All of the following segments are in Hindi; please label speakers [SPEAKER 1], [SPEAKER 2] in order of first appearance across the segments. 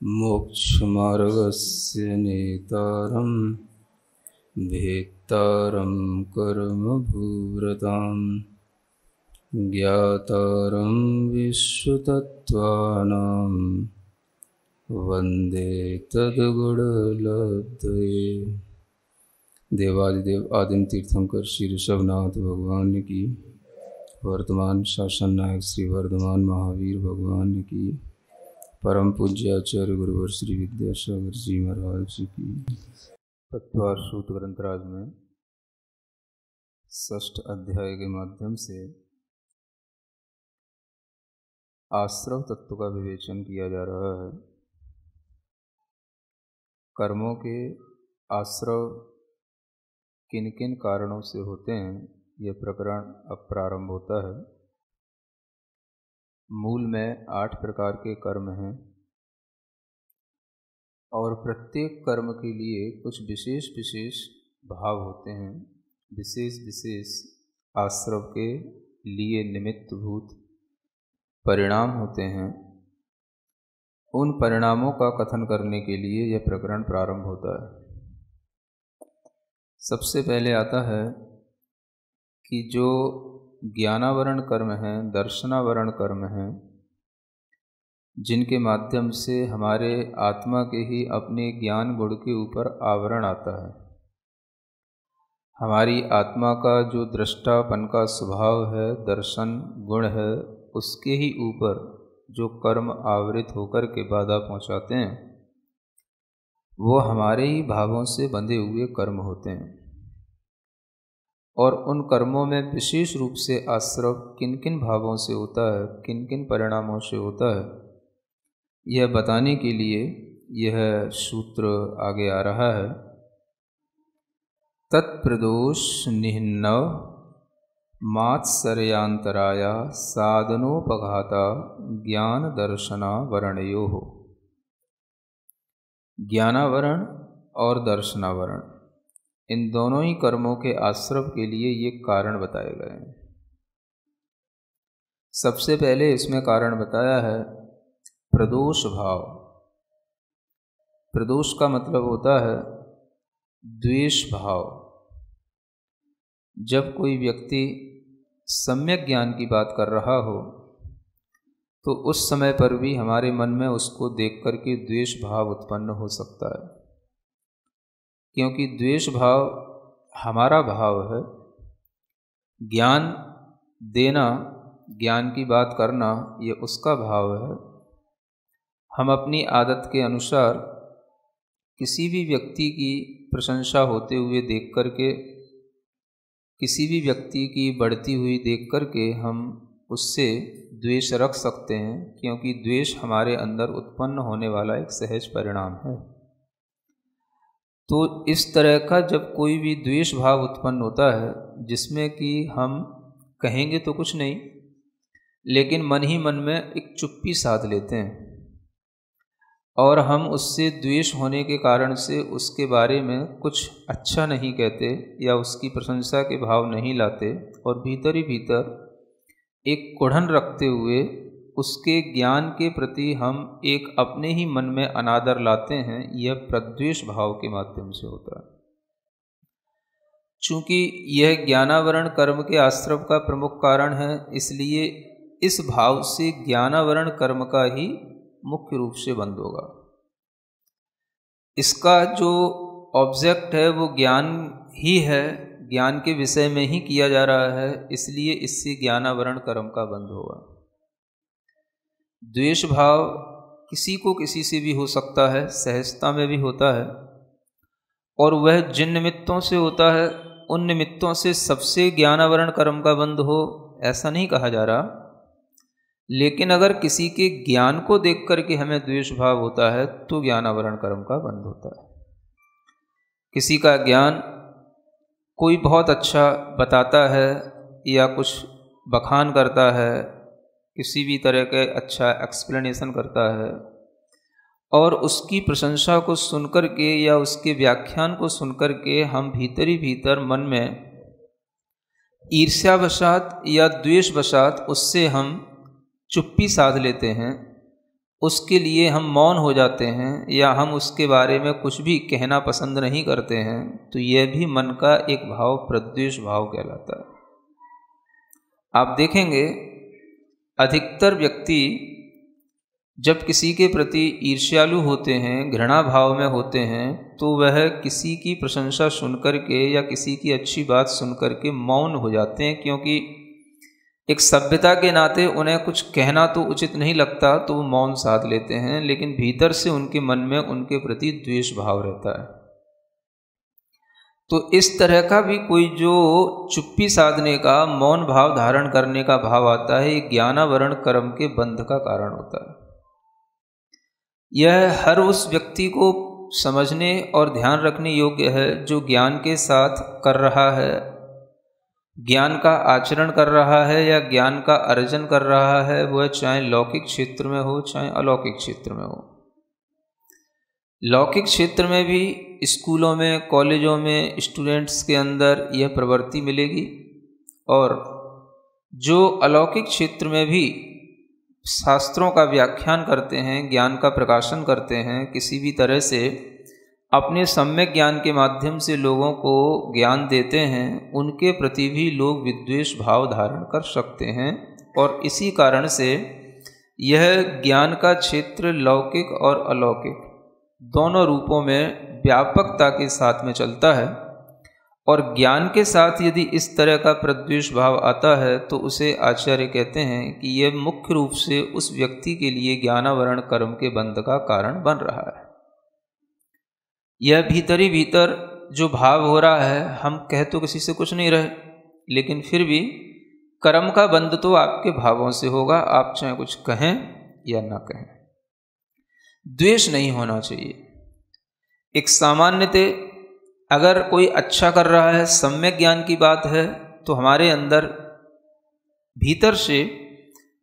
[SPEAKER 1] मोक्षमार्गस्य नेतारं भेत्तारं कर्मभूरतां ज्ञातारं विश्वतत्त्वानां वन्दे तद्गुणलब्धये। देवादिदेव आदिम तीर्थंकर श्री ऋषभनाथ भगवान की, वर्तमान शासन नायक श्री वर्धमान महावीर भगवान की, परम पूज्य आचार्य गुरुवर श्री विद्यासागर जी महाराज जी की। तत्वार सूत्र ग्रंथराज में 6ठ अध्याय के माध्यम से आश्रव तत्व का विवेचन किया जा रहा है। कर्मों के आश्रव किन किन कारणों से होते हैं, यह प्रकरण अब प्रारंभ होता है। मूल में 8 प्रकार के कर्म हैं और प्रत्येक कर्म के लिए कुछ विशेष विशेष भाव होते हैं, विशेष विशेष आश्रव के लिए निमित्तभूत परिणाम होते हैं। उन परिणामों का कथन करने के लिए यह प्रकरण प्रारंभ होता है। सबसे पहले आता है कि जो ज्ञानावरण कर्म हैं, दर्शनावरण कर्म हैं, जिनके माध्यम से हमारे आत्मा के ही अपने ज्ञान गुण के ऊपर आवरण आता है। हमारी आत्मा का जो दृष्टापन का स्वभाव है, दर्शन गुण है, उसके ही ऊपर जो कर्म आवृत होकर के बाधा पहुंचाते हैं, वो हमारे ही भावों से बंधे हुए कर्म होते हैं। और उन कर्मों में विशेष रूप से आश्रव किन किन भावों से होता है, किन किन परिणामों से होता है, यह बताने के लिए यह सूत्र आगे आ रहा है। तत्प्रदोष निहिन्नव मात्सर्यांतराया साधनोपघाता ज्ञान दर्शना वर्णयोः। ज्ञानावरण और दर्शनावरण, इन दोनों ही कर्मों के आश्रव के लिए ये कारण बताए गए हैं। सबसे पहले इसमें कारण बताया है प्रदोष भाव। प्रदोष का मतलब होता है द्वेष भाव। जब कोई व्यक्ति सम्यक ज्ञान की बात कर रहा हो तो उस समय पर भी हमारे मन में उसको देख करके द्वेष भाव उत्पन्न हो सकता है, क्योंकि द्वेष भाव हमारा भाव है। ज्ञान देना, ज्ञान की बात करना, ये उसका भाव है। हम अपनी आदत के अनुसार किसी भी व्यक्ति की प्रशंसा होते हुए देख करके, किसी भी व्यक्ति की बढ़ती हुई देख करके हम उससे द्वेष रख सकते हैं, क्योंकि द्वेष हमारे अंदर उत्पन्न होने वाला एक सहज परिणाम है। तो इस तरह का जब कोई भी द्वेष भाव उत्पन्न होता है, जिसमें कि हम कहेंगे तो कुछ नहीं, लेकिन मन ही मन में एक चुप्पी साध लेते हैं और हम उससे द्वेष होने के कारण से उसके बारे में कुछ अच्छा नहीं कहते या उसकी प्रशंसा के भाव नहीं लाते, और भीतर ही भीतर एक कुढ़न रखते हुए उसके ज्ञान के प्रति हम एक अपने ही मन में अनादर लाते हैं। यह प्रद्वेष भाव के माध्यम से होता है। चूँकि यह ज्ञानावरण कर्म के आश्रव का प्रमुख कारण है, इसलिए इस भाव से ज्ञानावरण कर्म का ही मुख्य रूप से बंध होगा। इसका जो ऑब्जेक्ट है वो ज्ञान ही है, ज्ञान के विषय में ही किया जा रहा है, इसलिए इससे ज्ञानावरण कर्म का बंध होगा। द्वेष भाव किसी को किसी से भी हो सकता है, सहजता में भी होता है, और वह जिन निमित्तों से होता है उन निमित्तों से सबसे ज्ञानावरण कर्म का बंध हो, ऐसा नहीं कहा जा रहा। लेकिन अगर किसी के ज्ञान को देख करके हमें द्वेष भाव होता है तो ज्ञानावरण कर्म का बंध होता है। किसी का ज्ञान कोई बहुत अच्छा बताता है या कुछ बखान करता है, किसी भी तरह के अच्छा एक्सप्लेनेशन करता है, और उसकी प्रशंसा को सुनकर के या उसके व्याख्यान को सुनकर के हम भीतर ही भीतर मन में ईर्ष्यावशात या द्वेषवशात उससे हम चुप्पी साध लेते हैं, उसके लिए हम मौन हो जाते हैं या हम उसके बारे में कुछ भी कहना पसंद नहीं करते हैं, तो यह भी मन का एक भाव प्रद्वेष भाव कहलाता है। आप देखेंगे अधिकतर व्यक्ति जब किसी के प्रति ईर्ष्यालु होते हैं, घृणा भाव में होते हैं, तो वह किसी की प्रशंसा सुनकर के या किसी की अच्छी बात सुनकर के मौन हो जाते हैं, क्योंकि एक सभ्यता के नाते उन्हें कुछ कहना तो उचित नहीं लगता, तो वो मौन साध लेते हैं, लेकिन भीतर से उनके मन में उनके प्रति द्वेष भाव रहता है। तो इस तरह का भी कोई जो चुप्पी साधने का, मौन भाव धारण करने का भाव आता है, ये ज्ञानावरण कर्म के बंध का कारण होता है। यह हर उस व्यक्ति को समझने और ध्यान रखने योग्य है जो ज्ञान के साथ कर रहा है, ज्ञान का आचरण कर रहा है या ज्ञान का अर्जन कर रहा है, वह चाहे लौकिक क्षेत्र में हो चाहे अलौकिक क्षेत्र में हो। लौकिक क्षेत्र में भी स्कूलों में, कॉलेजों में स्टूडेंट्स के अंदर यह प्रवृत्ति मिलेगी, और जो अलौकिक क्षेत्र में भी शास्त्रों का व्याख्यान करते हैं, ज्ञान का प्रकाशन करते हैं, किसी भी तरह से अपने सम्यक ज्ञान के माध्यम से लोगों को ज्ञान देते हैं, उनके प्रति भी लोग विद्वेष भाव धारण कर सकते हैं। और इसी कारण से यह ज्ञान का क्षेत्र लौकिक और अलौकिक दोनों रूपों में व्यापकता के साथ में चलता है। और ज्ञान के साथ यदि इस तरह का प्रद्वेष भाव आता है तो उसे आचार्य कहते हैं कि यह मुख्य रूप से उस व्यक्ति के लिए ज्ञानावरण कर्म के बंध का कारण बन रहा है। यह भीतर ही भीतर जो भाव हो रहा है, हम कह तो किसी से कुछ नहीं रहे, लेकिन फिर भी कर्म का बंध तो आपके भावों से होगा, आप चाहे कुछ कहें या ना कहें। द्वेष नहीं होना चाहिए। एक सामान्यतः अगर कोई अच्छा कर रहा है, सम्यक ज्ञान की बात है, तो हमारे अंदर भीतर से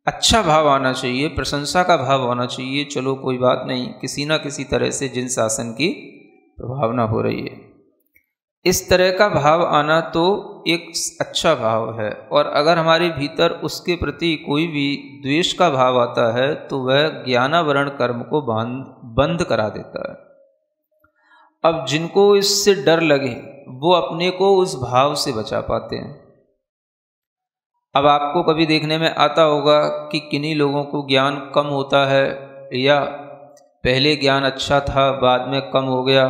[SPEAKER 1] अच्छा भाव आना चाहिए, प्रशंसा का भाव होना चाहिए। चलो कोई बात नहीं, किसी ना किसी तरह से जिन शासन की प्रभावना हो रही है, इस तरह का भाव आना तो एक अच्छा भाव है। और अगर हमारे भीतर उसके प्रति कोई भी द्वेष का भाव आता है तो वह ज्ञानावरण कर्म को बंद करा देता है। अब जिनको इससे डर लगे वो अपने को उस भाव से बचा पाते हैं। अब आपको कभी देखने में आता होगा कि किन्हीं लोगों को ज्ञान कम होता है, या पहले ज्ञान अच्छा था बाद में कम हो गया,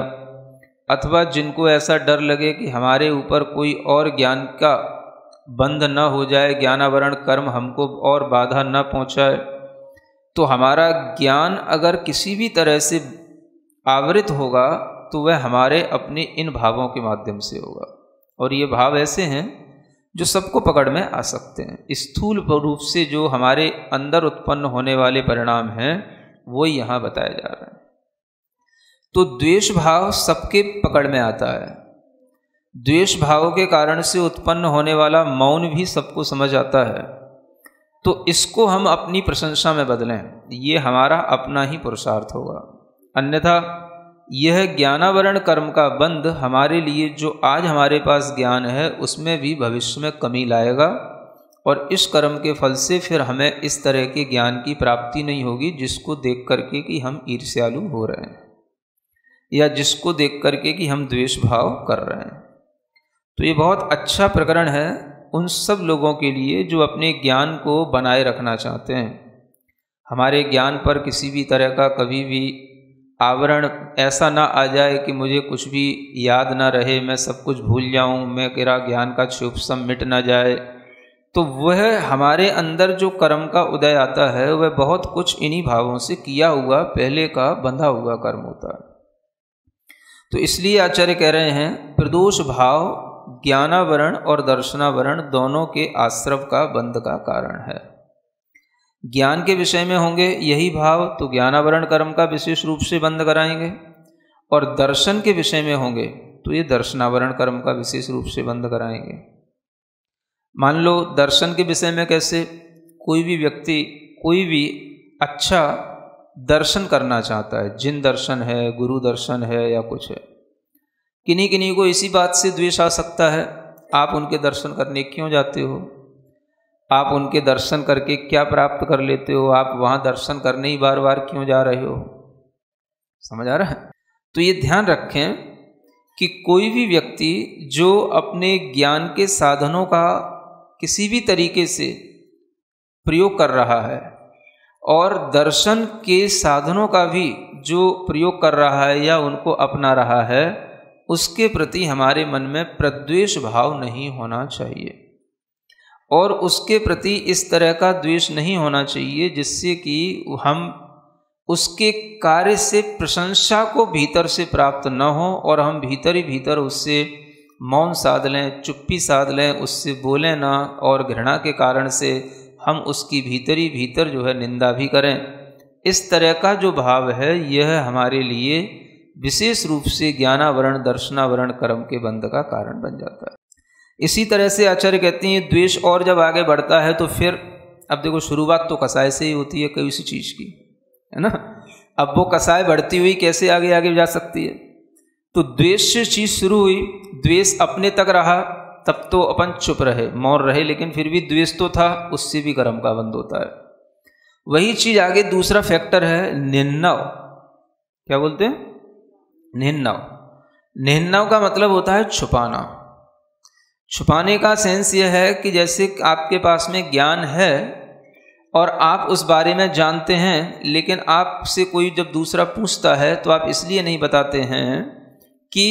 [SPEAKER 1] अथवा जिनको ऐसा डर लगे कि हमारे ऊपर कोई और ज्ञान का बंध न हो जाए, ज्ञानावरण कर्म हमको और बाधा न पहुंचाए, तो हमारा ज्ञान अगर किसी भी तरह से आवृत होगा तो वह हमारे अपने इन भावों के माध्यम से होगा। और ये भाव ऐसे हैं जो सबको पकड़ में आ सकते हैं। स्थूल रूप से जो हमारे अंदर उत्पन्न होने वाले परिणाम हैं वो यहाँ बताया जा रहा है। तो द्वेष भाव सबके पकड़ में आता है। द्वेष भाव के कारण से उत्पन्न होने वाला मौन भी सबको समझ आता है। तो इसको हम अपनी प्रशंसा में बदलें, ये हमारा अपना ही पुरुषार्थ होगा। अन्यथा यह ज्ञानावरण कर्म का बंध हमारे लिए जो आज हमारे पास ज्ञान है उसमें भी भविष्य में कमी लाएगा, और इस कर्म के फल से फिर हमें इस तरह के ज्ञान की प्राप्ति नहीं होगी जिसको देख करके कि हम ईर्ष्यालु हो रहे हैं, या जिसको देख करके कि हम द्वेष भाव कर रहे हैं। तो ये बहुत अच्छा प्रकरण है उन सब लोगों के लिए जो अपने ज्ञान को बनाए रखना चाहते हैं। हमारे ज्ञान पर किसी भी तरह का कभी भी आवरण ऐसा ना आ जाए कि मुझे कुछ भी याद ना रहे, मैं सब कुछ भूल जाऊं, मेरा ज्ञान का क्षुभसम मिट ना जाए। तो वह हमारे अंदर जो कर्म का उदय आता है वह बहुत कुछ इन्हीं भावों से किया हुआ पहले का बंधा हुआ कर्म होता है। तो इसलिए आचार्य कह रहे हैं प्रदोष भाव ज्ञानावरण और दर्शनावरण दोनों के आश्रव का बंध का कारण है। ज्ञान के विषय में होंगे यही भाव तो ज्ञानावरण कर्म का विशेष रूप से बंध कराएंगे, और दर्शन के विषय में होंगे तो ये दर्शनावरण कर्म का विशेष रूप से बंध कराएंगे। मान लो दर्शन के विषय में कैसे, कोई भी व्यक्ति कोई भी अच्छा दर्शन करना चाहता है, जिन दर्शन है, गुरु दर्शन है या कुछ है, किन्हीं किन्हीं को इसी बात से द्वेष आ सकता है, आप उनके दर्शन करने क्यों जाते हो। आप उनके दर्शन करके क्या प्राप्त कर लेते हो? आप वहाँ दर्शन करने ही बार बार क्यों जा रहे हो? समझ आ रहा है? तो ये ध्यान रखें कि कोई भी व्यक्ति जो अपने ज्ञान के साधनों का किसी भी तरीके से प्रयोग कर रहा है और दर्शन के साधनों का भी जो प्रयोग कर रहा है या उनको अपना रहा है, उसके प्रति हमारे मन में प्रद्वेष भाव नहीं होना चाहिए और उसके प्रति इस तरह का द्वेष नहीं होना चाहिए जिससे कि हम उसके कार्य से प्रशंसा को भीतर से प्राप्त न हो और हम भीतर ही भीतर उससे मौन साध लें, चुप्पी साध लें, उससे बोलें ना और घृणा के कारण से हम उसकी भीतर ही भीतर जो है निंदा भी करें। इस तरह का जो भाव है यह हमारे लिए विशेष रूप से ज्ञानावरण दर्शनावरण कर्म के बंध का कारण बन जाता है। इसी तरह से आचार्य कहते हैं द्वेष और जब आगे बढ़ता है तो फिर अब देखो शुरुआत तो कसाय से ही होती है कोई सी चीज़ की, है ना। अब वो कसाय बढ़ती हुई कैसे आगे आगे जा सकती है? तो द्वेष से चीज़ शुरू हुई, द्वेष अपने तक रहा, तब तो अपन चुप रहे, मौन रहे, लेकिन फिर भी द्वेष तो था, उससे भी कर्म का बंध होता है। वही चीज़ आगे दूसरा फैक्टर है निन्नव। क्या बोलते हैं? निन्नव। निन्नव का मतलब होता है छुपाना। छुपाने का सेंस यह है कि जैसे आपके पास में ज्ञान है और आप उस बारे में जानते हैं, लेकिन आपसे कोई जब दूसरा पूछता है तो आप इसलिए नहीं बताते हैं कि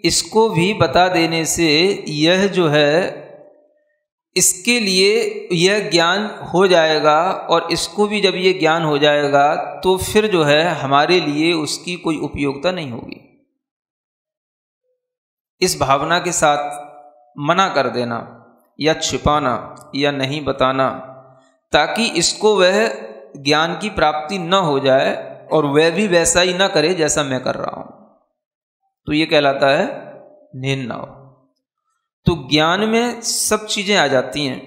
[SPEAKER 1] इसको भी बता देने से यह जो है इसके लिए यह ज्ञान हो जाएगा और इसको भी जब ये ज्ञान हो जाएगा तो फिर जो है हमारे लिए उसकी कोई उपयोगिता नहीं होगी। इस भावना के साथ मना कर देना या छिपाना या नहीं बताना ताकि इसको वह ज्ञान की प्राप्ति न हो जाए और वह भी वैसा ही न करे जैसा मैं कर रहा हूं, तो ये कहलाता है निन्नव। तो ज्ञान में सब चीजें आ जाती हैं,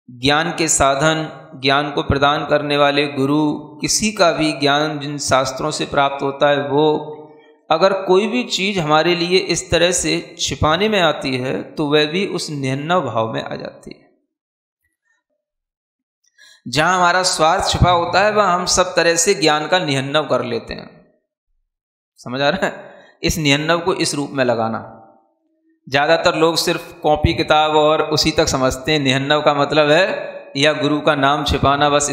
[SPEAKER 1] ज्ञान के साधन, ज्ञान को प्रदान करने वाले गुरु, किसी का भी ज्ञान जिन शास्त्रों से प्राप्त होता है वो, अगर कोई भी चीज हमारे लिए इस तरह से छिपाने में आती है तो वह भी उस निन्नव भाव में आ जाती है। जहां हमारा स्वार्थ छिपा होता है वह हम सब तरह से ज्ञान का निहन्नव कर लेते हैं। समझ आ रहा है? इस निहन्नव को इस रूप में लगाना, ज्यादातर लोग सिर्फ कॉपी किताब और उसी तक समझते हैं। निहन्नव का मतलब है या गुरु का नाम छिपाना, बस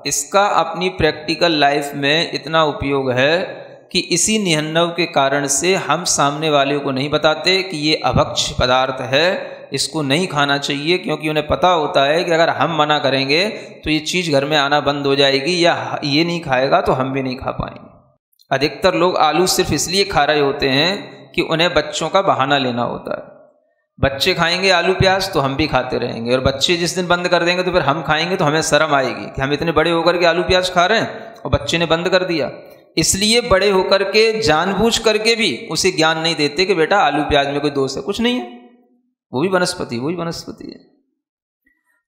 [SPEAKER 1] इसका अपनी प्रैक्टिकल लाइफ में इतना उपयोग है कि इसी निहन्नव के कारण से हम सामने वाले को नहीं बताते कि ये अभक्ष पदार्थ है, इसको नहीं खाना चाहिए, क्योंकि उन्हें पता होता है कि अगर हम मना करेंगे तो ये चीज़ घर में आना बंद हो जाएगी या ये नहीं खाएगा तो हम भी नहीं खा पाएंगे। अधिकतर लोग आलू सिर्फ इसलिए खा रहे होते हैं कि उन्हें बच्चों का बहाना लेना होता है। बच्चे खाएंगे आलू प्याज तो हम भी खाते रहेंगे, और बच्चे जिस दिन बंद कर देंगे तो फिर हम खाएंगे तो हमें शर्म आएगी कि हम इतने बड़े होकर के आलू प्याज खा रहे हैं और बच्चे ने बंद कर दिया। इसलिए बड़े होकर के जानबूझ करके भी उसे ज्ञान नहीं देते कि बेटा आलू प्याज में कोई दोष है, कुछ नहीं है, वो भी वनस्पति है।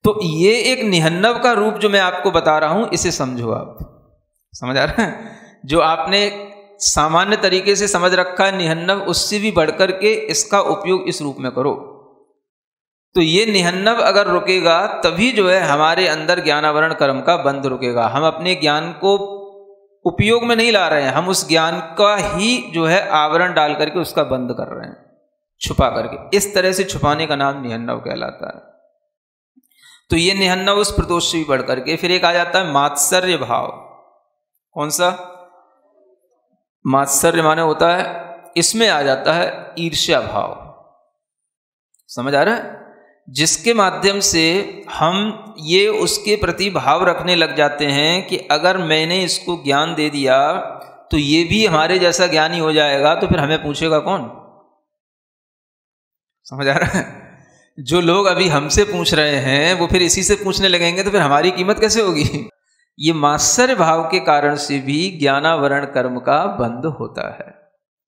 [SPEAKER 1] तो ये एक निहन्नव का रूप जो मैं आपको बता रहा हूं, इसे समझो आप। समझ आ रहा है? जो आपने सामान्य तरीके से समझ रखा है निहन्नव, उससे भी बढ़कर के इसका उपयोग इस रूप में करो। तो ये निहन्नव अगर रुकेगा तभी जो है हमारे अंदर ज्ञानावरण कर्म का बंध रुकेगा। हम अपने ज्ञान को उपयोग में नहीं ला रहे हैं, हम उस ज्ञान का ही जो है आवरण डाल करके उसका बंद कर रहे हैं, छुपा करके। इस तरह से छुपाने का नाम निहन्नव कहलाता है। तो ये निहन्नव उस प्रदोष से भी बढ़ करके फिर एक आ जाता है मात्सर्य भाव। कौन सा? मात्सर्य माने होता है, इसमें आ जाता है ईर्ष्या भाव। समझ आ रहा है? जिसके माध्यम से हम ये उसके प्रति भाव रखने लग जाते हैं कि अगर मैंने इसको ज्ञान दे दिया तो ये भी हमारे जैसा ज्ञानी हो जाएगा, तो फिर हमें पूछेगा कौन? समझ आ रहा है? जो लोग अभी हमसे पूछ रहे हैं वो फिर इसी से पूछने लगेंगे तो फिर हमारी कीमत कैसे होगी? ये मात्सर्य भाव के कारण से भी ज्ञानावरण कर्म का बंध होता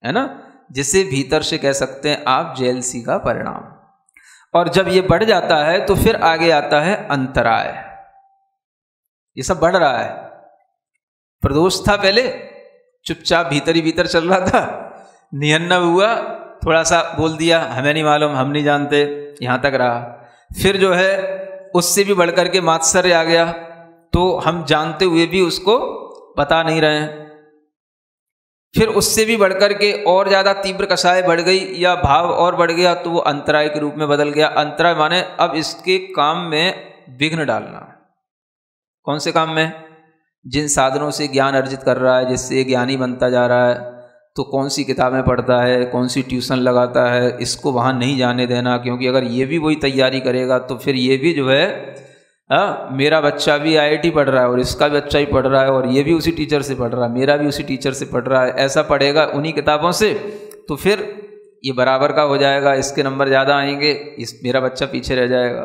[SPEAKER 1] है ना, जिसे भीतर से कह सकते हैं आप जेलसी का परिणाम। और जब ये बढ़ जाता है तो फिर आगे आता है अंतराय। ये सब बढ़ रहा है। प्रदोष था पहले, चुपचाप भीतर ही भीतर चल रहा था, निहन्नव हुआ, थोड़ा सा बोल दिया हमें नहीं मालूम, हम नहीं जानते, यहां तक रहा। फिर जो है उससे भी बढ़कर के मात्सर्य आ गया, तो हम जानते हुए भी उसको बता नहीं रहे हैं। फिर उससे भी बढ़कर के और ज़्यादा तीव्र कषाय बढ़ गई या भाव और बढ़ गया, तो वो अंतराय के रूप में बदल गया। अंतराय माने अब इसके काम में विघ्न डालना। कौन से काम में? जिन साधनों से ज्ञान अर्जित कर रहा है, जिससे ज्ञानी बनता जा रहा है, तो कौन सी किताबें पढ़ता है, कौन सी ट्यूशन लगाता है, इसको वहाँ नहीं जाने देना। क्योंकि अगर ये भी वही तैयारी करेगा तो फिर ये भी जो है, मेरा बच्चा भी IIT पढ़ रहा है और इसका भी बच्चा ही पढ़ रहा है और ये भी उसी टीचर से पढ़ रहा है, मेरा भी उसी टीचर से पढ़ रहा है, ऐसा पढ़ेगा उन्हीं किताबों से, तो फिर ये बराबर का हो जाएगा, इसके नंबर ज़्यादा आएंगे, मेरा बच्चा पीछे रह जाएगा।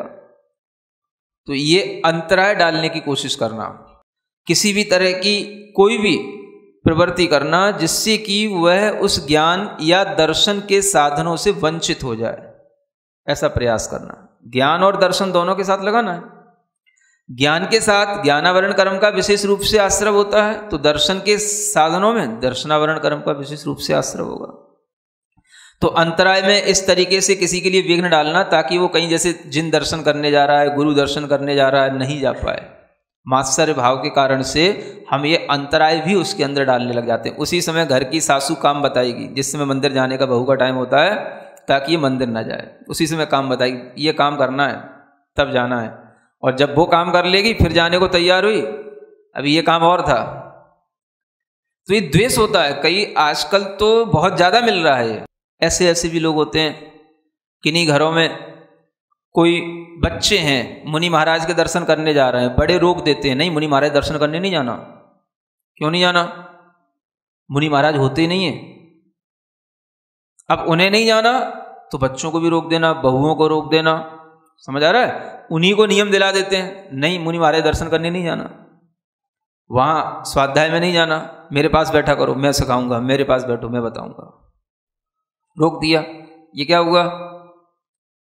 [SPEAKER 1] तो ये अंतराय डालने की कोशिश करना, किसी भी तरह की कोई भी प्रवृत्ति करना जिससे कि वह उस ज्ञान या दर्शन के साधनों से वंचित हो जाए, ऐसा प्रयास करना। ज्ञान और दर्शन दोनों के साथ लगाना है। ज्ञान के साथ ज्ञानावरण कर्म का विशेष रूप से आश्रय होता है, तो दर्शन के साधनों में दर्शनावरण कर्म का विशेष रूप से आश्रय होगा। तो अंतराय में इस तरीके से किसी के लिए विघ्न डालना, ताकि वो कहीं जैसे जिन दर्शन करने जा रहा है, गुरु दर्शन करने जा रहा है, नहीं जा पाए। मात्सर्य भाव के कारण से हम ये अंतराय भी उसके अंदर डालने लग जाते हैं। उसी समय घर की सासू काम बताएगी, जिस समय मंदिर जाने का बहू का टाइम होता है, ताकि ये मंदिर ना जाए, उसी समय काम बताएगी, ये काम करना है तब जाना है। और जब वो काम कर लेगी फिर जाने को तैयार हुई, अभी ये काम और था। तो ये द्वेष होता है। कई आजकल तो बहुत ज़्यादा मिल रहा है। ऐसे ऐसे भी लोग होते हैं, किन्हीं घरों में कोई बच्चे हैं, मुनि महाराज के दर्शन करने जा रहे हैं, बड़े रोक देते हैं, नहीं मुनि महाराज दर्शन करने नहीं जाना। क्यों नहीं जाना? मुनि महाराज होते ही नहीं है। अब उन्हें नहीं जाना तो बच्चों को भी रोक देना, बहुओं को रोक देना, समझ आ रहा है? उन्हीं को नियम दिला देते हैं, नहीं मुनि महाराज दर्शन करने नहीं जाना, वहाँ स्वाध्याय में नहीं जाना, मेरे पास बैठा करो, मैं सिखाऊंगा, मेरे पास बैठो, मैं बताऊंगा। रोक दिया, ये क्या हुआ?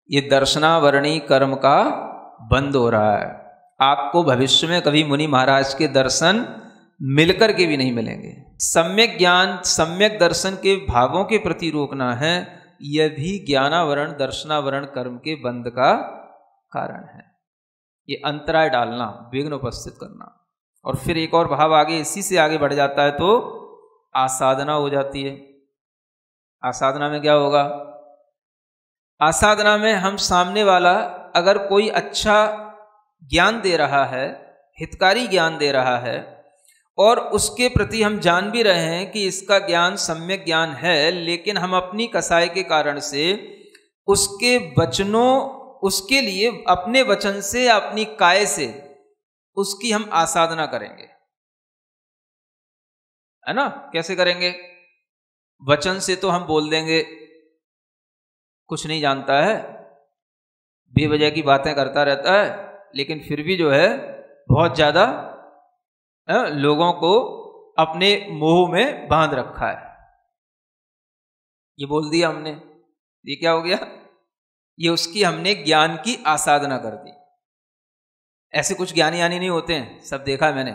[SPEAKER 1] ये दर्शनावरणी कर्म का बंद हो रहा है। आपको भविष्य में कभी मुनि महाराज के दर्शन मिलकर के भी नहीं मिलेंगे। सम्यक ज्ञान, सम्यक दर्शन के भावों के प्रति रोकना है, यह भी ज्ञानावरण दर्शनावरण कर्म के बंद का कारण है। ये अंतराय डालना, विघ्न उपस्थित करना। और फिर एक और भाव आगे, इसी से आगे बढ़ जाता है तो आसाधना हो जाती है। आसाधना में क्या होगा? आसाधना में हम सामने वाला अगर कोई अच्छा ज्ञान दे रहा है, हितकारी ज्ञान दे रहा है, और उसके प्रति हम जान भी रहे हैं कि इसका ज्ञान सम्यक ज्ञान है, लेकिन हम अपनी कसाई के कारण से उसके वचनों, उसके लिए अपने वचन से, अपनी काय से उसकी हम आसाधना करेंगे, है ना? कैसे करेंगे? वचन से तो हम बोल देंगे कुछ नहीं जानता है, बेवजह की बातें करता रहता है, लेकिन फिर भी जो है बहुत ज्यादा लोगों को अपने मोह में बांध रखा है। ये बोल दिया हमने, ये क्या हो गया? ये उसकी हमने ज्ञान की आसाधना कर दी। ऐसे कुछ ज्ञानी यानी नहीं होते हैं, सब देखा है मैंने।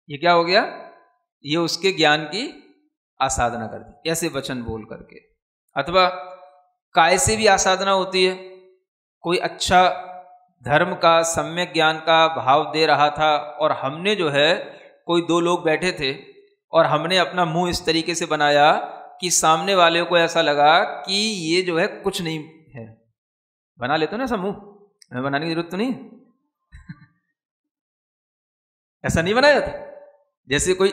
[SPEAKER 1] ये क्या हो गया? ये उसके ज्ञान की आसाधना कर दी, ऐसे वचन बोल करके। अथवा काय से भी आसाधना होती है। कोई अच्छा धर्म का, सम्यक ज्ञान का भाव दे रहा था, और हमने जो है, कोई दो लोग बैठे थे और हमने अपना मुंह इस तरीके से बनाया कि सामने वाले को ऐसा लगा कि ये जो है कुछ नहीं है। बना लेते हो ना ऐसा मुंह, हमें बनाने की जरूरत तो नहीं ऐसा नहीं बनाया था। जैसे कोई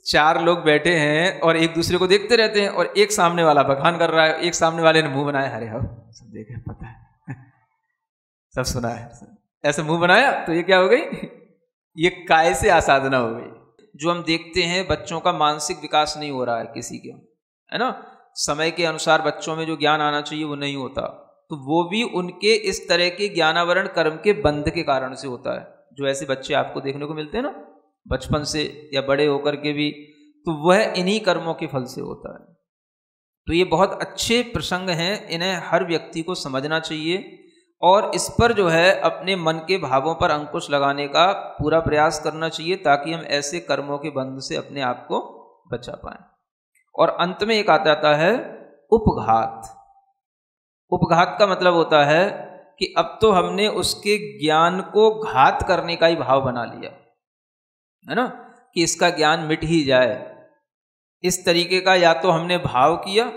[SPEAKER 1] चार लोग बैठे हैं और एक दूसरे को देखते रहते हैं, और एक सामने वाला बखान कर रहा है, एक सामने वाले ने मुंह बनाया, अरे हाँ सब देखे, पता है सब सुना है, ऐसा मुंह बनाया, तो ये क्या हो गई? ये काय से आसाधना हो गई। जो हम देखते हैं, बच्चों का मानसिक विकास नहीं हो रहा है किसी के, है ना? समय के अनुसार बच्चों में जो ज्ञान आना चाहिए वो नहीं होता, तो वो भी उनके इस तरह के ज्ञानावरण कर्म के बंध के कारण से होता है। जो ऐसे बच्चे आपको देखने को मिलते हैं ना बचपन से या बड़े होकर के भी, तो वह इन्हीं कर्मों के फल से होता है। तो ये बहुत अच्छे प्रसंग हैं, इन्हें हर व्यक्ति को समझना चाहिए और इस पर जो है अपने मन के भावों पर अंकुश लगाने का पूरा प्रयास करना चाहिए, ताकि हम ऐसे कर्मों के बंध से अपने आप को बचा पाएं। और अंत में एक आता है उपघात। उपघात का मतलब होता है कि अब तो हमने उसके ज्ञान को घात करने का ही भाव बना लिया है ना, कि इसका ज्ञान मिट ही जाए। इस तरीके का या तो हमने भाव किया,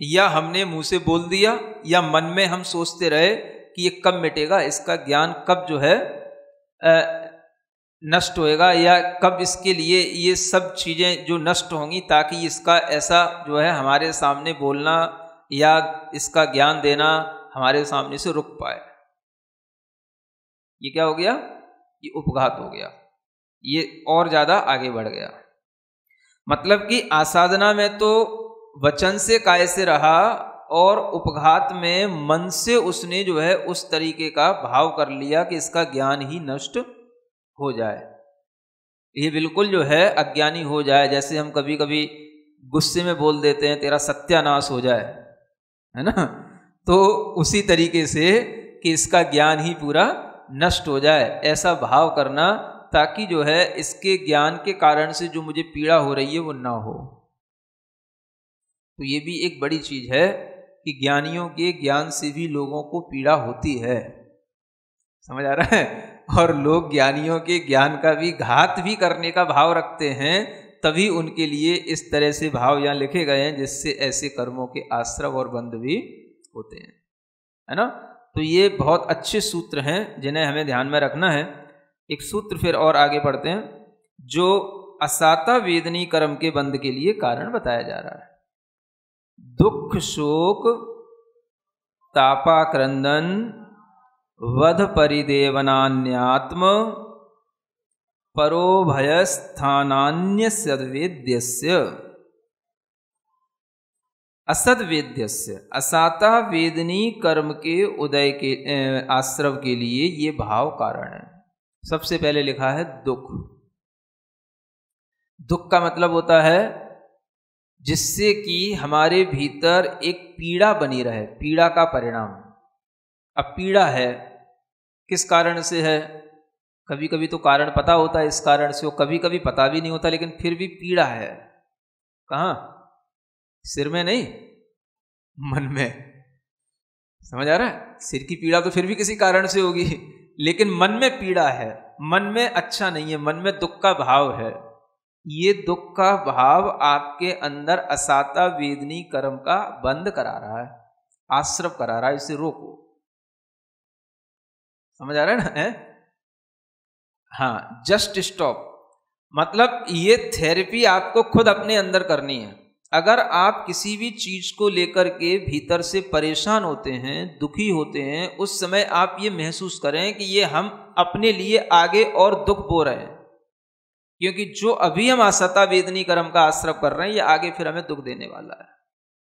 [SPEAKER 1] या हमने मुंह से बोल दिया, या मन में हम सोचते रहे कि ये कब मिटेगा, इसका ज्ञान कब जो है नष्ट होएगा, या कब इसके लिए ये सब चीज़ें जो नष्ट होंगी, ताकि इसका ऐसा जो है हमारे सामने बोलना या इसका ज्ञान देना हमारे सामने से रुक पाए। ये क्या हो गया? ये उपघात हो गया, ये और ज़्यादा आगे बढ़ गया। मतलब कि आसाधना में तो वचन से काय से रहा, और उपघात में मन से उसने जो है उस तरीके का भाव कर लिया कि इसका ज्ञान ही नष्ट हो जाए, ये बिल्कुल जो है अज्ञानी हो जाए। जैसे हम कभी कभी गुस्से में बोल देते हैं तेरा सत्यानाश हो जाए, है ना, तो उसी तरीके से कि इसका ज्ञान ही पूरा नष्ट हो जाए, ऐसा भाव करना, ताकि जो है इसके ज्ञान के कारण से जो मुझे पीड़ा हो रही है वो ना हो। तो ये भी एक बड़ी चीज है कि ज्ञानियों के ज्ञान से भी लोगों को पीड़ा होती है, समझ आ रहा है। और लोग ज्ञानियों के ज्ञान का भी घात भी करने का भाव रखते हैं, तभी उनके लिए इस तरह से भाव यहाँ लिखे गए हैं, जिससे ऐसे कर्मों के आश्रव और बंध भी होते हैं, है ना। तो ये बहुत अच्छे सूत्र हैं जिन्हें हमें ध्यान में रखना है। एक सूत्र फिर और आगे पढ़ते हैं, जो असाता वेदनी कर्म के बंध के लिए कारण बताया जा रहा है। दुख शोक तापाक्रंदन वध परिदेवनान्यात्म परो भयस्थानान्य सद्वेद्यस्य असद्वेद्यस्य। असाता वेदनी कर्म के उदय के आश्रव के लिए ये भाव कारण है। सबसे पहले लिखा है दुख। दुख का मतलब होता है जिससे कि हमारे भीतर एक पीड़ा बनी रहे, पीड़ा का परिणाम। अब पीड़ा है किस कारण से है? कभी कभी तो कारण पता होता है इस कारण से, और कभी कभी पता भी नहीं होता, लेकिन फिर भी पीड़ा है। कहाँ? सिर में नहीं, मन में। समझ आ रहा है? सिर की पीड़ा तो फिर भी किसी कारण से होगी, लेकिन मन में पीड़ा है, मन में अच्छा नहीं है, मन में दुख का भाव है। ये दुख का भाव आपके अंदर असाता वेदनी कर्म का बंद करा रहा है, आश्रव करा रहा है, इसे रोको। समझ आ रहा है ना? है? हाँ, जस्ट स्टॉप। मतलब ये थेरेपी आपको खुद अपने अंदर करनी है। अगर आप किसी भी चीज को लेकर के भीतर से परेशान होते हैं, दुखी होते हैं, उस समय आप ये महसूस करें कि ये हम अपने लिए आगे और दुख बो रहे हैं, क्योंकि जो अभी हम असता वेदनी कर्म का आश्रव कर रहे हैं, ये आगे फिर हमें दुख देने वाला है,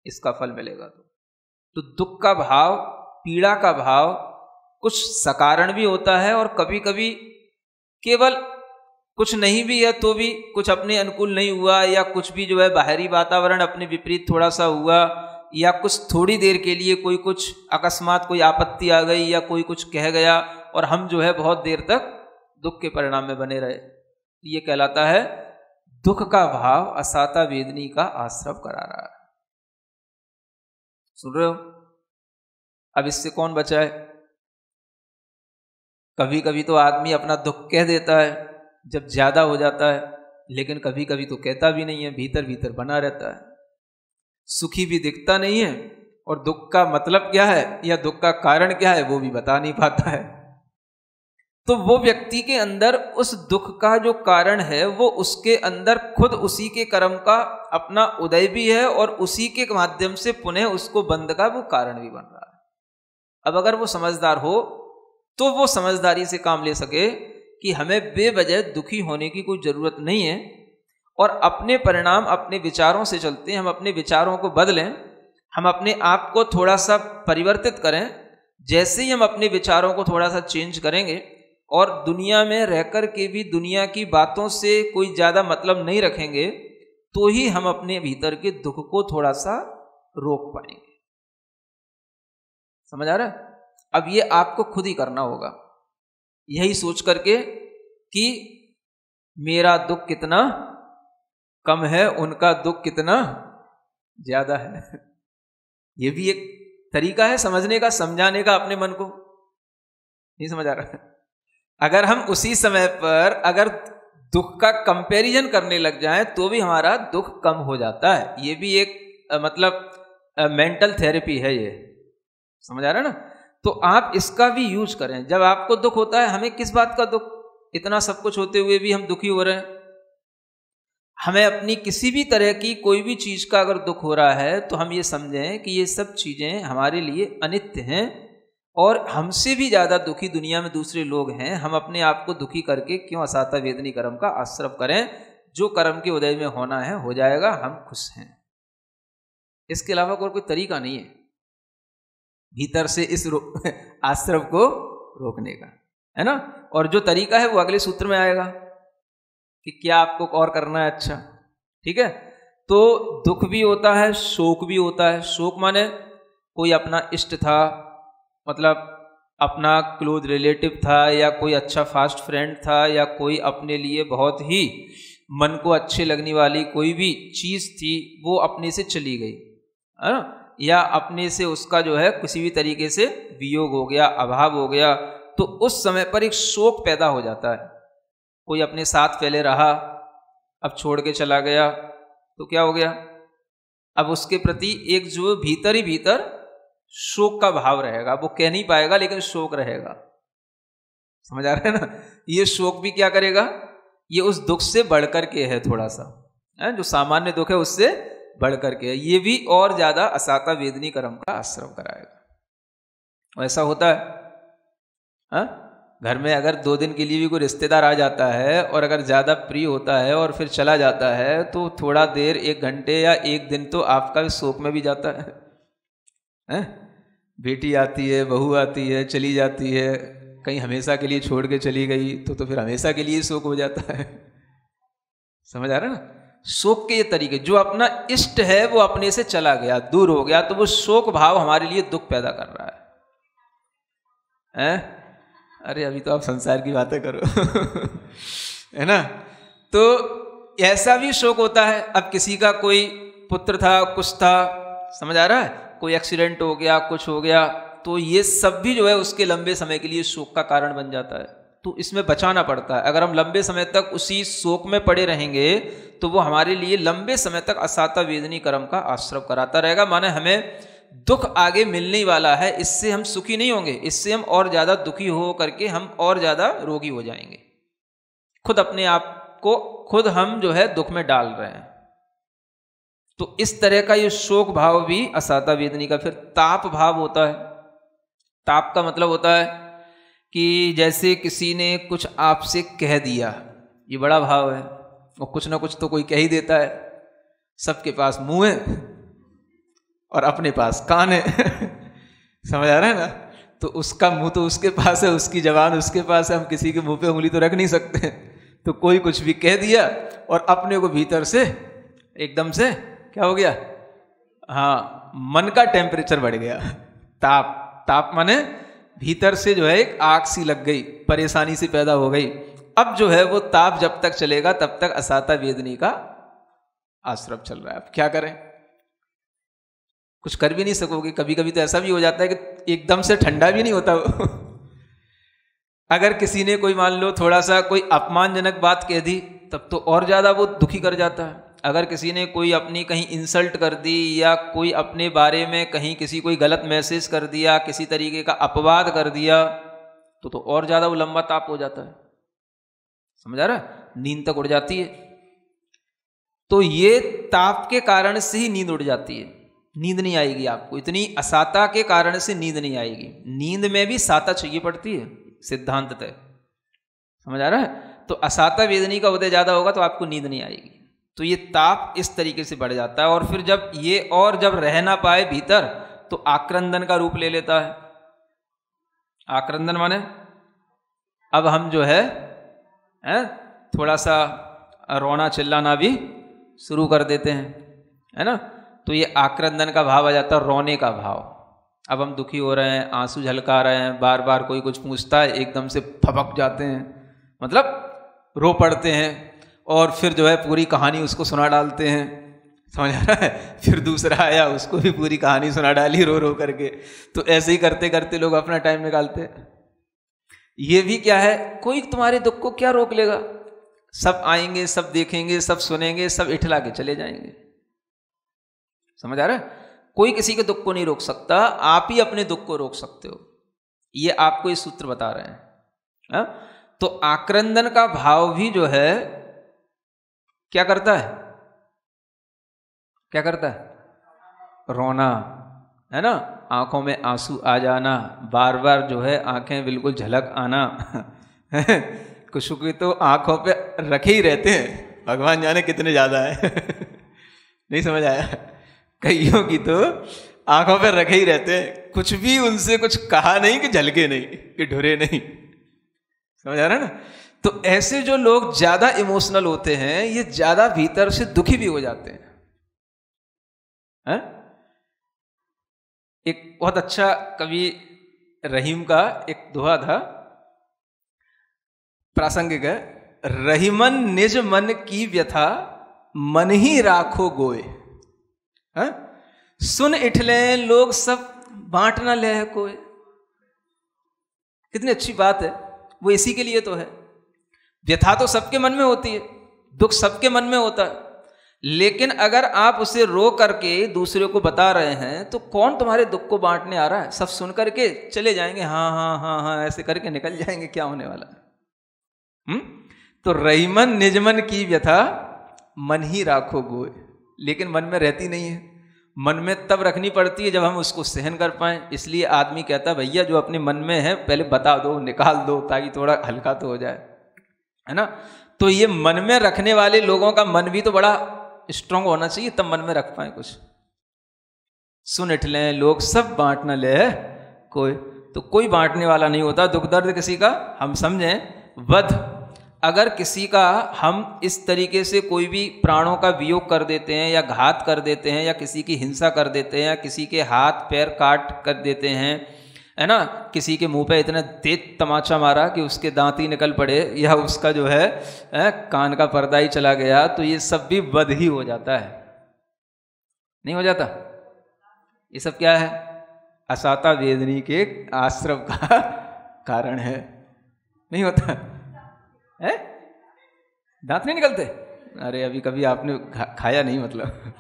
[SPEAKER 1] इसका फल मिलेगा। तो दुख का भाव, पीड़ा का भाव कुछ सकारण भी होता है, और कभी कभी केवल कुछ नहीं भी है तो भी कुछ अपने अनुकूल नहीं हुआ, या कुछ भी जो है बाहरी वातावरण अपने विपरीत थोड़ा सा हुआ, या कुछ थोड़ी देर के लिए कोई कुछ अकस्मात कोई आपत्ति आ गई, या कोई कुछ कह गया, और हम जो है बहुत देर तक दुख के परिणाम में बने रहे। ये कहलाता है दुख का भाव असाता वेदनी का आश्रव करा रहा है। सुन रहे हो? अब इससे कौन बचाए? कभी कभी तो आदमी अपना दुख कह देता है जब ज्यादा हो जाता है, लेकिन कभी कभी तो कहता भी नहीं है, भीतर भीतर बना रहता है। सुखी भी दिखता नहीं है, और दुख का मतलब क्या है या दुख का कारण क्या है वो भी बता नहीं पाता है। तो वो व्यक्ति के अंदर उस दुख का जो कारण है, वो उसके अंदर खुद उसी के कर्म का अपना उदय भी है, और उसी के माध्यम से पुनः उसको बंध का वो कारण भी बन रहा है। अब अगर वो समझदार हो तो वो समझदारी से काम ले सके कि हमें बेवजह दुखी होने की कोई जरूरत नहीं है, और अपने परिणाम अपने विचारों से चलते हैं। हम अपने विचारों को बदलें, हम अपने आप को थोड़ा सा परिवर्तित करें। जैसे ही हम अपने विचारों को थोड़ा सा चेंज करेंगे, और दुनिया में रहकर के भी दुनिया की बातों से कोई ज़्यादा मतलब नहीं रखेंगे, तो ही हम अपने भीतर के दुख को थोड़ा सा रोक पाएंगे। समझ आ रहा है? अब ये आपको खुद ही करना होगा, यही सोच करके कि मेरा दुख कितना कम है, उनका दुख कितना ज्यादा है। ये भी एक तरीका है समझने का, समझाने का अपने मन को। नहीं समझ आ रहा? अगर हम उसी समय पर अगर दुख का कंपैरिजन करने लग जाएं तो भी हमारा दुख कम हो जाता है। ये भी एक मतलब मेंटल थेरेपी है ये, समझ आ रहा है ना? तो आप इसका भी यूज करें। जब आपको दुख होता है, हमें किस बात का दुख, इतना सब कुछ होते हुए भी हम दुखी हो रहे हैं। हमें अपनी किसी भी तरह की कोई भी चीज का अगर दुख हो रहा है तो हम ये समझें कि ये सब चीजें हमारे लिए अनित्य हैं और हमसे भी ज्यादा दुखी दुनिया में दूसरे लोग हैं। हम अपने आप को दुखी करके क्यों असाता वेदनी कर्म का आश्रव करें? जो कर्म के उदय में होना है हो जाएगा, हम खुश हैं। इसके अलावा कोई तरीका नहीं है भीतर से इस आश्रव को रोकने का, है ना? और जो तरीका है वो अगले सूत्र में आएगा कि क्या आपको और करना है। अच्छा, ठीक है। तो दुख भी होता है, शोक भी होता है। शोक माने कोई अपना इष्ट था, मतलब अपना क्लोज रिलेटिव था, या कोई अच्छा फास्ट फ्रेंड था, या कोई अपने लिए बहुत ही मन को अच्छे लगने वाली कोई भी चीज थी वो अपने से चली गई, है ना? या अपने से उसका जो है किसी भी तरीके से वियोग हो गया, अभाव हो गया, तो उस समय पर एक शोक पैदा हो जाता है। कोई अपने साथ पहले रहा, अब छोड़ के चला गया, तो क्या हो गया? अब उसके प्रति एक जो भीतर ही भीतर शोक का भाव रहेगा। वो कह नहीं पाएगा लेकिन शोक रहेगा। समझ आ रहा है ना? ये शोक भी क्या करेगा? ये उस दुख से बढ़कर के है, थोड़ा सा है, जो सामान्य दुख है उससे बढ़कर के है। ये भी और ज्यादा असाता वेदनी कर्म का आश्रम कराएगा। ऐसा होता है, हा? घर में अगर 2 दिन के लिए भी कोई रिश्तेदार आ जाता है और अगर ज़्यादा प्रिय होता है और फिर चला जाता है तो थोड़ा देर, 1 घंटे या 1 दिन तो आपका शोक में भी जाता है? बेटी आती है, बहू आती है, चली जाती है, कहीं हमेशा के लिए छोड़ के चली गई तो फिर हमेशा के लिए शोक हो जाता है। समझ आ रहा है ना? शोक के ये तरीके, जो अपना इष्ट है वो अपने से चला गया, दूर हो गया, तो वो शोक भाव हमारे लिए दुख पैदा कर रहा है। अरे अभी तो आप संसार की बातें करो है ना? तो ऐसा भी शोक होता है। अब किसी का कोई पुत्र था, कुछ था, समझ आ रहा है, कोई एक्सीडेंट हो गया, कुछ हो गया, तो ये सब भी जो है उसके लंबे समय के लिए शोक का कारण बन जाता है। तो इसमें बचाना पड़ता है। अगर हम लंबे समय तक उसी शोक में पड़े रहेंगे तो वो हमारे लिए लंबे समय तक असाता वेदनी कर्म का आश्रव कराता रहेगा। माने हमें दुख आगे मिलने वाला है, इससे हम सुखी नहीं होंगे, इससे हम और ज्यादा दुखी हो करके हम और ज्यादा रोगी हो जाएंगे। खुद अपने आप को खुद हम जो है दुख में डाल रहे हैं। तो इस तरह का ये शोक भाव भी असाता वेदनी का। फिर ताप भाव होता है। ताप का मतलब होता है कि जैसे किसी ने कुछ आपसे कह दिया, ये बड़ा भाव है। और कुछ ना कुछ तो कोई कह ही देता है। सबके पास मुंह है और अपने पास कान है समझ आ रहा है ना? तो उसका मुंह तो उसके पास है, उसकी जबान उसके पास है, हम किसी के मुंह पे उंगली तो रख नहीं सकते। तो कोई कुछ भी कह दिया और अपने को भीतर से एकदम से क्या हो गया? हाँ, मन का टेम्परेचर बढ़ गया। ताप, ताप माने भीतर से जो है एक आग सी लग गई, परेशानी सी पैदा हो गई। अब जो है वो ताप जब तक चलेगा तब तक असाता वेदनी का आश्रम चल रहा है। अब क्या करें? कुछ कर भी नहीं सकोगे। कभी कभी तो ऐसा भी हो जाता है कि एकदम से ठंडा भी नहीं होता अगर किसी ने कोई मान लो थोड़ा सा कोई अपमानजनक बात कह दी तब तो और ज्यादा वो दुखी कर जाता है। अगर किसी ने कोई अपनी कहीं इंसल्ट कर दी या कोई अपने बारे में कहीं किसी कोई गलत मैसेज कर दिया, किसी तरीके का अपवाद कर दिया तो और ज्यादा वो लंबा ताप हो जाता है। समझ आ रहा है? नींद तक उड़ जाती है। तो ये ताप के कारण से ही नींद उड़ जाती है। नींद नहीं आएगी आपको, इतनी असाता के कारण से नींद नहीं आएगी। नींद में भी साता चाहिए पड़ती है सिद्धांततः। समझ आ रहा है? तो असाता वेदनी का उदय ज्यादा होगा तो आपको नींद नहीं आएगी। तो ये ताप इस तरीके से बढ़ जाता है। और फिर जब ये और जब रह ना पाए भीतर तो आक्रंदन का रूप ले लेता है। आक्रंदन माने अब हम जो है थोड़ा सा रोना चिल्लाना भी शुरू कर देते हैं, है ना? तो ये आक्रंदन का भाव आ जाता है, रोने का भाव। अब हम दुखी हो रहे हैं, आंसू झलका रहे हैं, बार बार कोई कुछ पूछता है, एकदम से फपक जाते हैं, मतलब रो पड़ते हैं और फिर जो है पूरी कहानी उसको सुना डालते हैं। समझ आ रहा है? फिर दूसरा आया, उसको भी पूरी कहानी सुना डाली रो रो करके। तो ऐसे ही करते करते लोग अपना टाइम निकालते हैं।
[SPEAKER 2] ये भी क्या है, कोई तुम्हारे दुख को क्या रोक लेगा, सब आएंगे, सब देखेंगे, सब सुनेंगे, सब इठला के चले जाएंगे। समझ आ रहा है? कोई किसी के दुख को नहीं रोक सकता, आप ही अपने दुख को रोक सकते हो। ये आपको ये सूत्र बता रहे हैं। हा? तो आक्रंदन का भाव भी जो है क्या करता है, क्या करता है, रोना, है ना, आंखों में आंसू आ जाना, बार बार जो है आंखें बिल्कुल झलक आना। कुछ के तो आंखों पे रखे ही रहते हैं, भगवान जाने कितने ज्यादा है। नहीं समझ आया? कईयों की तो आंखों पे रखे ही रहते हैं, कुछ भी उनसे कुछ कहा नहीं कि झलके नहीं कि ढुरे नहीं। समझ आ रहा है ना? तो ऐसे जो लोग ज्यादा इमोशनल होते हैं, ये ज्यादा भीतर से दुखी भी हो जाते हैं। एक बहुत अच्छा कवि रहीम का एक दोहा था, प्रासंगिक है। रहीमन निज मन की व्यथा, मन ही राखो गोए। सुन इठले लोग सब, बांट ना ले है कोई। कितनी अच्छी बात है, वो इसी के लिए तो है। व्यथा तो सबके मन में होती है, दुख सबके मन में होता है, लेकिन अगर आप उसे रो करके दूसरे को बता रहे हैं तो कौन तुम्हारे दुख को बांटने आ रहा है? सब सुन करके चले जाएंगे, हाँ हाँ हाँ हाँ ऐसे करके निकल जाएंगे, क्या होने वाला है? तो रहीमन निजमन की व्यथा, मन ही राखो गोए। लेकिन मन में रहती नहीं है, मन में तब रखनी पड़ती है जब हम उसको सहन कर पाए। इसलिए आदमी कहता है भैया जो अपने मन में है पहले बता दो, निकाल दो, ताकि थोड़ा हल्का तो हो जाए, है ना। तो ये मन में रखने वाले लोगों का मन भी तो बड़ा स्ट्रांग होना चाहिए, तब मन में रख पाए कुछ। सुन इठले लोग सब, बांट ना ले कोई। तो कोई बांटने वाला नहीं होता दुख दर्द किसी का। हम समझें वध, अगर किसी का हम इस तरीके से कोई भी प्राणों का वियोग कर देते हैं या घात कर देते हैं या किसी की हिंसा कर देते हैं या किसी के हाथ पैर काट कर देते हैं, है ना, किसी के मुंह पे इतना तेज तमाचा मारा कि उसके दांत ही निकल पड़े या उसका जो है कान का पर्दा ही चला गया, तो ये सब भी वध ही हो जाता है, नहीं हो जाता? ये सब क्या है? असाता वेदनी के आश्रव का कारण है। नहीं होता है? दांत नहीं निकलते? अरे अभी कभी आपने खाया नहीं मतलब।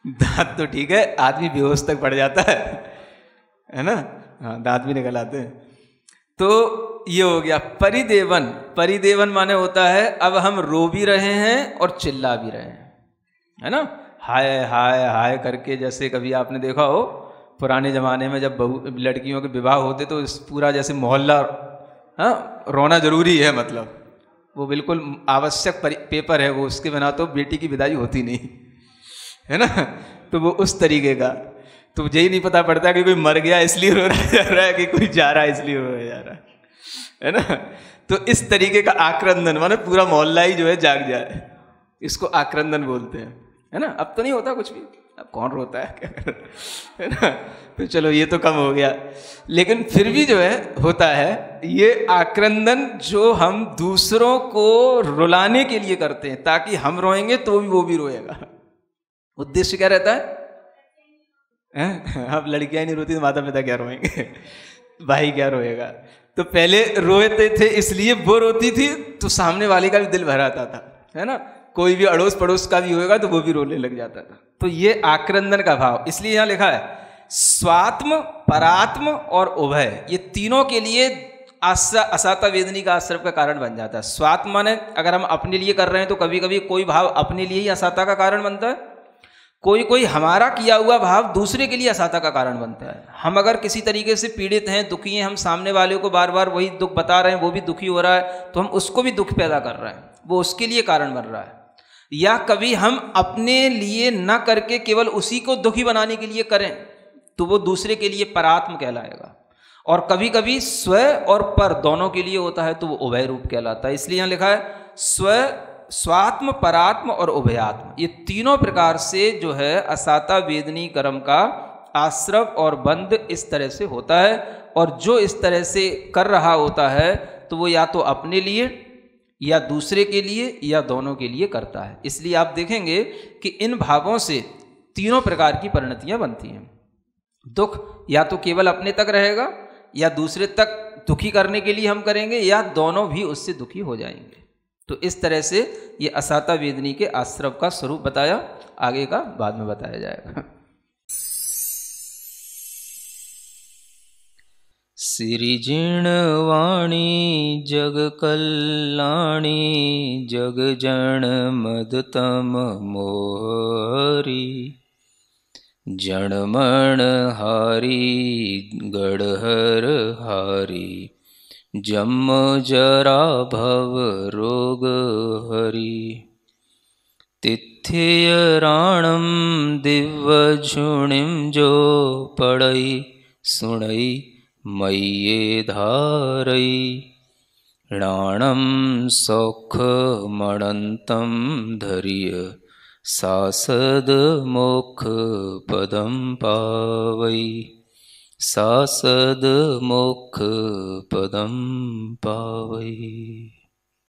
[SPEAKER 2] दांत तो ठीक है, आदमी बेहोश तक पड़ जाता है ना। हाँ, दांत भी निकल आते हैं। तो ये हो गया परिदेवन। परिदेवन माने होता है अब हम रो भी रहे हैं और चिल्ला भी रहे हैं, है ना, हाय हाय हाय करके। जैसे कभी आपने देखा हो पुराने जमाने में जब लड़कियों के विवाह होते तो पूरा जैसे मोहल्ला, हाँ, रोना जरूरी है, मतलब वो बिल्कुल आवश्यक पेपर है वो, उसके बिना तो बेटी की विदाई होती नहीं, है ना। तो वो उस तरीके का, तो मुझे ही नहीं पता पड़ता कि कोई मर गया इसलिए रो रहा है कि कोई जा रहा है इसलिए रो जा रहा है ना। तो इस तरीके का आक्रंदन माने पूरा मोहल्ला ही जो है जाग जाए, इसको आक्रंदन बोलते हैं, है ना। अब तो नहीं होता कुछ भी, अब कौन रोता है क्या कर, है ना। तो चलो ये तो कम हो गया, लेकिन फिर भी जो है होता है ये आक्रंदन जो हम दूसरों को रुलाने के लिए करते हैं, ताकि हम रोएंगे तो भी वो भी रोएगा। उद्देश्य क्या रहता है? अब लड़कियां नहीं रोती तो माता पिता क्या रोएंगे, भाई क्या रोएगा। तो पहले रोते थे इसलिए वो रोती थी तो सामने वाले का भी दिल भर आता था, है ना। कोई भी अड़ोस पड़ोस का भी होगा तो वो भी रोने लग जाता था। तो ये आक्रंदन का भाव, इसलिए यहां लिखा है स्वात्म, परात्म और उभय, ये तीनों के लिए असाता वेदनी का आश्रव का कारण बन जाता है। स्वात्म माने अगर हम अपने लिए कर रहे हैं तो कभी कभी कोई भाव अपने लिए ही असाता का कारण बनता है, कोई हमारा किया हुआ भाव दूसरे के लिए असाता का कारण बनता है। हम अगर किसी तरीके से पीड़ित हैं, दुखी हैं, हम सामने वाले को बार बार वही दुख बता रहे हैं, वो भी दुखी हो रहा है, तो हम उसको भी दुख पैदा कर रहे हैं, वो उसके लिए कारण बन रहा है। या कभी हम अपने लिए न करके केवल उसी को दुखी बनाने के लिए करें तो वो दूसरे के लिए परात्म कहलाएगा। और कभी कभी स्व और पर दोनों के लिए होता है तो वो उभय रूप कहलाता है। इसलिए यहाँ लिखा है स्वात्म, परात्म और उभयात्म, ये तीनों प्रकार से जो है असाता वेदनी कर्म का आश्रव और बंध इस तरह से होता है। और जो इस तरह से कर रहा होता है तो वो या तो अपने लिए या दूसरे के लिए या दोनों के लिए करता है। इसलिए आप देखेंगे कि इन भावों से तीनों प्रकार की परिणतियां बनती हैं। दुख या तो केवल अपने तक रहेगा, या दूसरे तक दुखी करने के लिए हम करेंगे, या दोनों भी उससे दुखी हो जाएंगे। तो इस तरह से ये असाता वेदनी के आश्रव का स्वरूप बताया, आगे का बाद में बताया जाएगा।
[SPEAKER 1] सिरिजिण वाणी जग कल्याणी जग जन मदतम मोहरी जणमण हारी गढ़हर हारी जम जरा भव रोग हरि तिथ्य राणम दिव्य झुणिम जो पड़ई सुणई मय्ये धारई राणम सौख मणंतम धर्य सासद मोक्ष पदम पावई सासद मोक्ष पदम पावई।